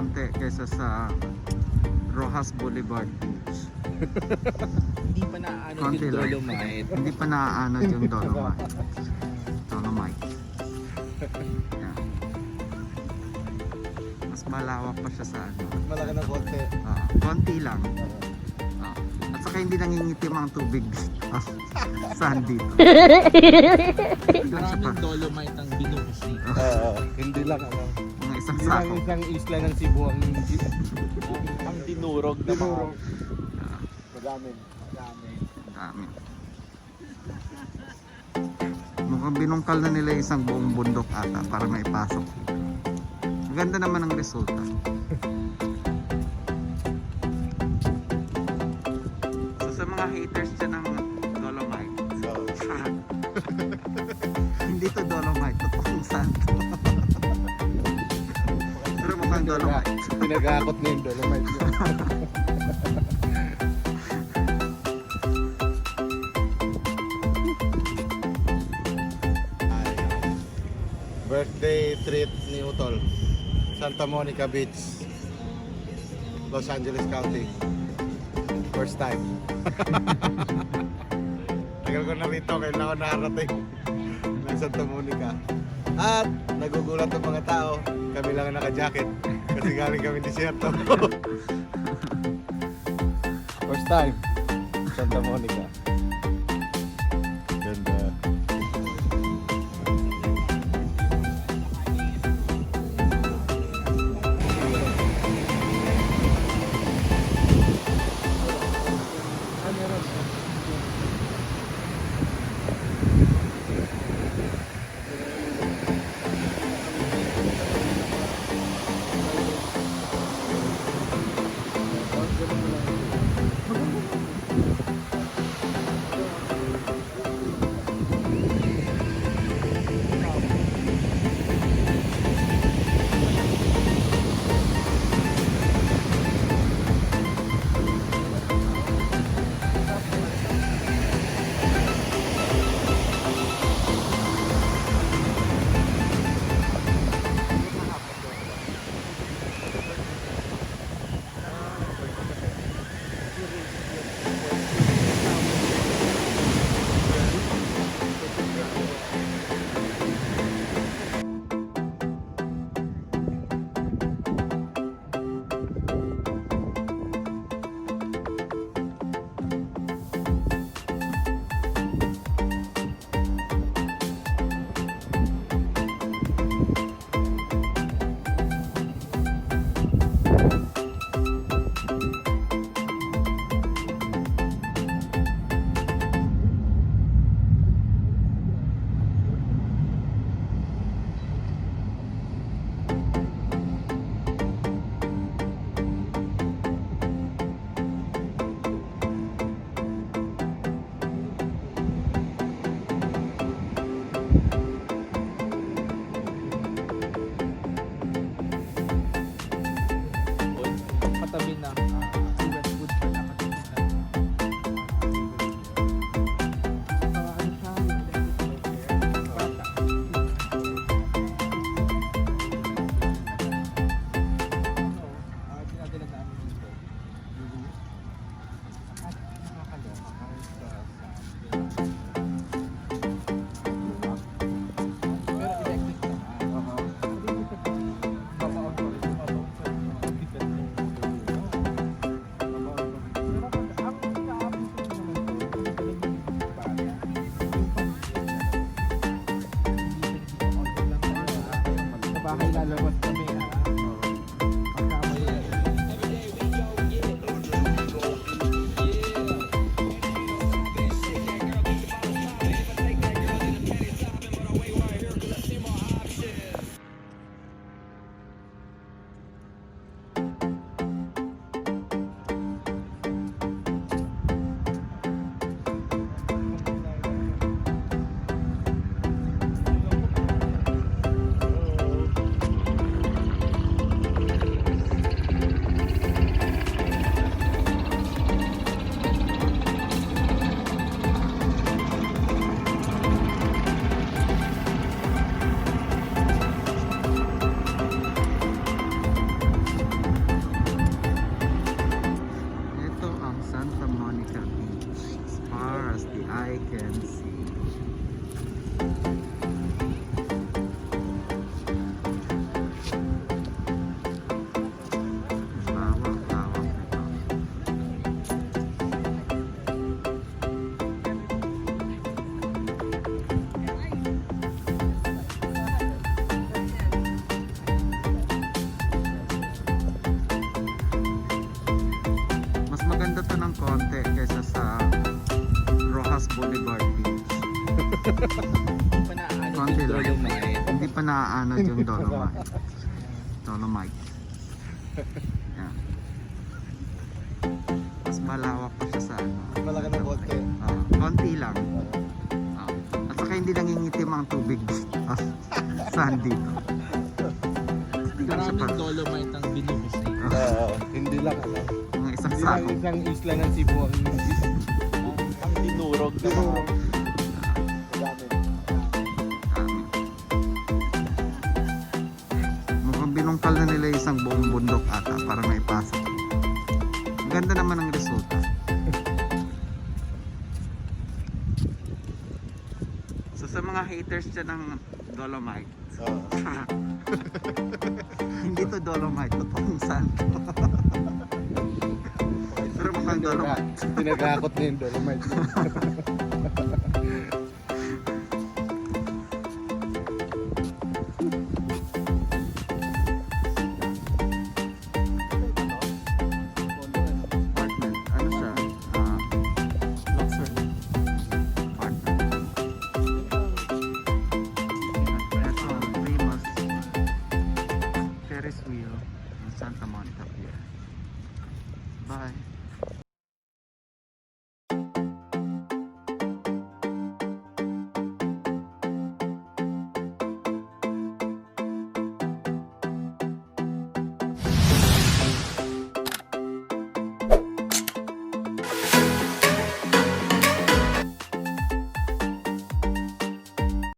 konti kaysa sa Rojas Boulevard Beach. Hindi pa naaano Konti yung lang. Dolomite. Hindi pa naaanod yung Dolomite. Dolomite. Yan. Mas malawak pa siya sa ano. Malaki ng konti. Konti lang. At saka hindi nangingitim ang tubig saan dito. Maraming Dolomite ang binuhos dito. Hindi lang ano. Mga isang Hindi lang sako. isang isla ng Cebu ang Ang dinurog na mga... dinurog. Madami. Dami. Mukhang binungkal na nila yung isang buong bundok ata para maipasok. Maganda naman ang resulta. So sa mga haters dyan ng Dolomite, hindi to Dolomite, totoong santo. Pero mukhang Dolomite. Pinag-aakot niya yung Dolomite. Birthday treat ni Utol, Santa Monica Beach, Los Angeles County. First time. Tagal ko na rito, kailan ako nakarating ng Santa Monica. At nagugulat ang mga tao, kami lang ang naka-jacket kasi galing kami desierto. First time, Santa Monica. Ganda. Patabi ng Westwood pa na bahay lalabas kami Monica Beach, as far as the eye can see. Lawak-lawak nito. Mas maganda to ng konti kaysa sa Rojas Boulevard Beach. Pa naaanod Konti yung lang. Dolomite. Hindi pa naaanod yung Dolomite. Dolomite. Yan. Mas malawak pa siya sa ano. Malaki ng konti. Konti lang. At saka hindi nangingitim ang tubig saan dito. Hindi lang siya Maraming Dolomite ang binubos na ito. Hindi lang ano. mga isang Hindi lang sako. isang isla ng Cebu Ang dinurog na Dinurog. Dami. Mukhang binungkal na nila isang buong bundok ata para maipasok. Ang ganda naman ang resulta. So sa mga haters dyan ng Dolomite, hindi to Dolomite, totoong sand. Pero mukhang Dolomite. Tinagakot na yung Dolomite.